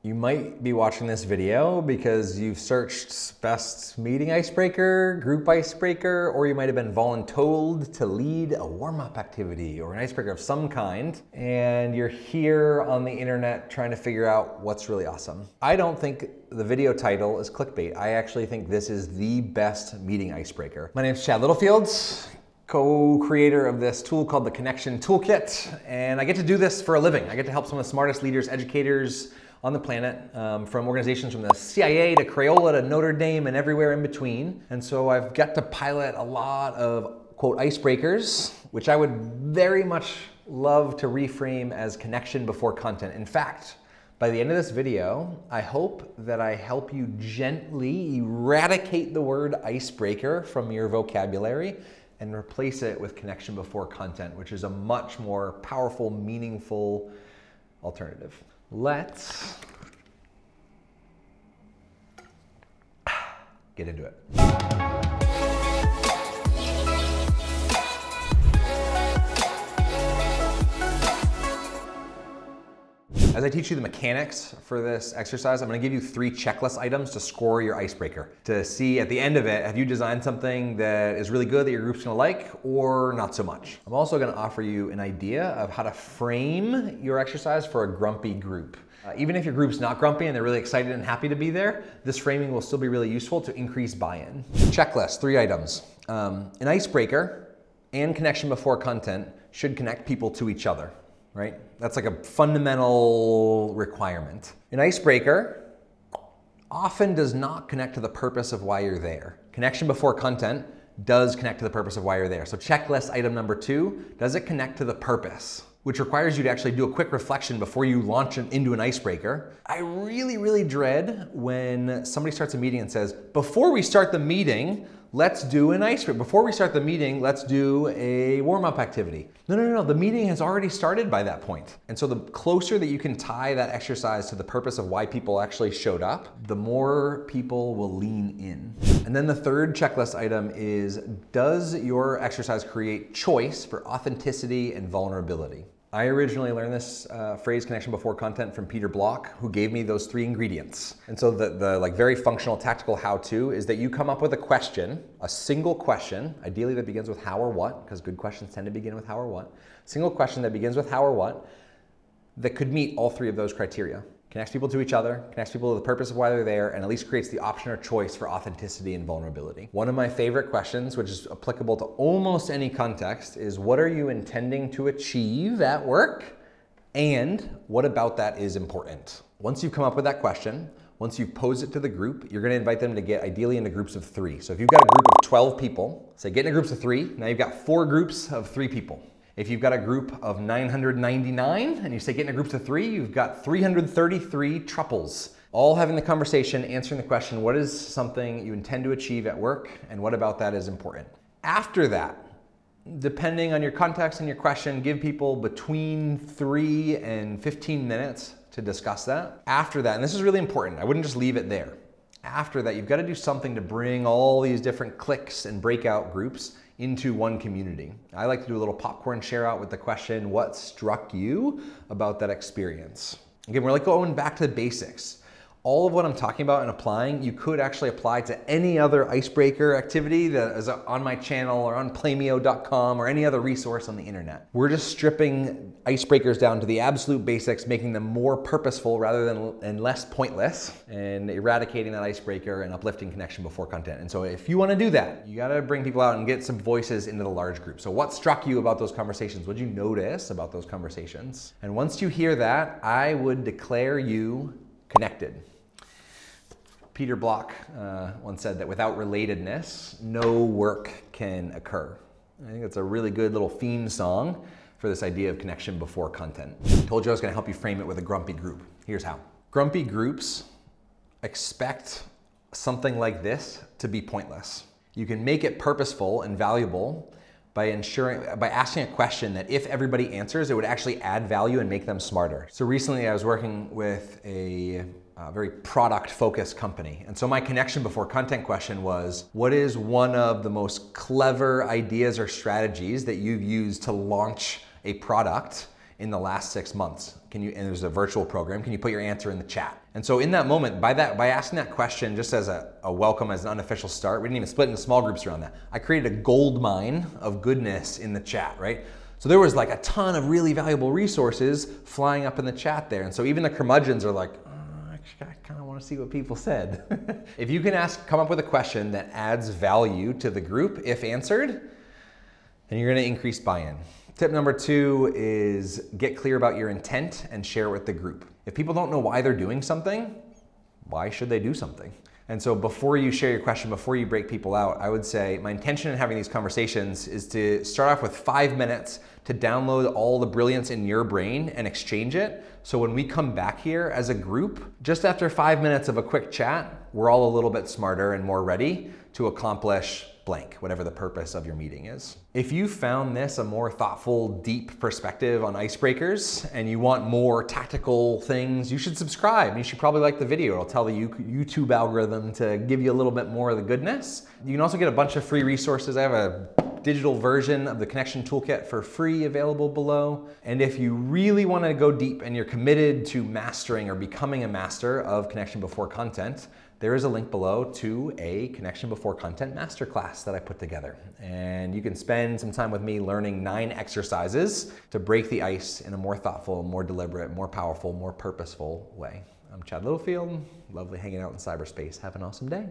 You might be watching this video because you've searched best meeting icebreaker, group icebreaker, or you might have been voluntold to lead a warm-up activity or an icebreaker of some kind, and you're here on the internet trying to figure out what's really awesome. I don't think the video title is clickbait. I actually think this is the best meeting icebreaker. My name's Chad Littlefield, co-creator of this tool called the Connection Toolkit, and I get to do this for a living. I get to help some of the smartest leaders, educators on the planet, from organizations from the CIA to Crayola to Notre Dame and everywhere in between. And so I've got to pilot a lot of, quote, icebreakers, which I would very much love to reframe as connection before content. In fact, by the end of this video, I hope that I help you gently eradicate the word icebreaker from your vocabulary and replace it with connection before content, which is a much more powerful, meaningful alternative. Let's get into it. As I teach you the mechanics for this exercise, I'm going to give you 3 checklist items to score your icebreaker. To see at the end of it, have you designed something that is really good that your group's going to like or not so much? I'm also going to offer you an idea of how to frame your exercise for a grumpy group. Even if your group's not grumpy and they're really excited and happy to be there, this framing will still be really useful to increase buy-in. Checklist, 3 items. An icebreaker and connection before content should connect people to each other, right? That's like a fundamental requirement. An icebreaker often does not connect to the purpose of why you're there. Connection before content does connect to the purpose of why you're there. So checklist item number 2, does it connect to the purpose? Which requires you to actually do a quick reflection before you launch into an icebreaker. I really dread when somebody starts a meeting and says, before we start the meeting, let's do an icebreaker. Before we start the meeting, let's do a warm-up activity. No, the meeting has already started by that point. And so the closer that you can tie that exercise to the purpose of why people actually showed up, the more people will lean in. And then the third checklist item is, does your exercise create choice for authenticity and vulnerability? I originally learned this phrase, connection before content, from Peter Block, who gave me those 3 ingredients. And so the like very functional, tactical how-to is that you come up with a question, a single question, ideally that begins with how or what, because good questions tend to begin with how or what. Single question that begins with how or what, that could meet all 3 of those criteria. Connects people to each other, connects people to the purpose of why they're there, and at least creates the option or choice for authenticity and vulnerability. One of my favorite questions, which is applicable to almost any context, is what are you intending to achieve at work? And what about that is important? Once you've come up with that question, once you've posed it to the group, you're gonna invite them to get ideally into groups of 3. So if you've got a group of 12 people, say get into groups of 3, now you've got 4 groups of 3 people. If you've got a group of 999 and you say get into groups of 3, you've got 333 truples, all having the conversation, answering the question, what is something you intend to achieve at work and what about that is important? After that, depending on your context and your question, give people between 3 and 15 minutes to discuss that. After that, and this is really important, I wouldn't just leave it there. After that, you've got to do something to bring all these different cliques and breakout groups into one community. I like to do a little popcorn share out with the question, what struck you about that experience? Again, we're like going back to the basics. All of what I'm talking about and applying, you could actually apply to any other icebreaker activity that is on my channel or on playmeo.com or any other resource on the internet. We're just stripping icebreakers down to the absolute basics, making them more purposeful rather than less pointless, and eradicating that icebreaker and uplifting connection before content. And so if you want to do that, you got to bring people out and get some voices into the large group. So what struck you about those conversations? What did you notice about those conversations? And once you hear that, I would declare you connected. Peter Block once said that without relatedness, no work can occur. I think that's a really good little theme song for this idea of connection before content. I told you I was gonna help you frame it with a grumpy group. Here's how. Grumpy groups expect something like this to be pointless. You can make it purposeful and valuable by asking a question that if everybody answers, it would actually add value and make them smarter. So recently I was working with a very product-focused company. And so my connection before content question was, what is one of the most clever ideas or strategies that you've used to launch a product in the last 6 months? and there's a virtual program, can you put your answer in the chat? And so in that moment, by asking that question just as a welcome, as an unofficial start, we didn't even split into small groups around that. I created a gold mine of goodness in the chat, right? So there was like a ton of really valuable resources flying up in the chat there. And so even the curmudgeons are like, I kind of want to see what people said. If you can come up with a question that adds value to the group, if answered, then you're going to increase buy-in. Tip number 2 is get clear about your intent and share it with the group. If people don't know why they're doing something, why should they do something? And so before you share your question, before you break people out, I would say my intention in having these conversations is to start off with 5 minutes to download all the brilliance in your brain and exchange it. So when we come back here as a group, just after 5 minutes of a quick chat, we're all a little bit smarter and more ready to accomplish blank, whatever the purpose of your meeting is. If you found this a more thoughtful, deep perspective on icebreakers and you want more tactical things, you should subscribe. You should probably like the video. It'll tell the YouTube algorithm to give you a little bit more of the goodness. You can also get a bunch of free resources. I have a digital version of the Connection Toolkit for free available below. And if you really want to go deep and you're committed to mastering or becoming a master of Connection Before Content, there is a link below to a Connection Before Content Masterclass that I put together. And you can spend some time with me learning 9 exercises to break the ice in a more thoughtful, more deliberate, more powerful, more purposeful way. I'm Chad Littlefield. Lovely hanging out in cyberspace. Have an awesome day.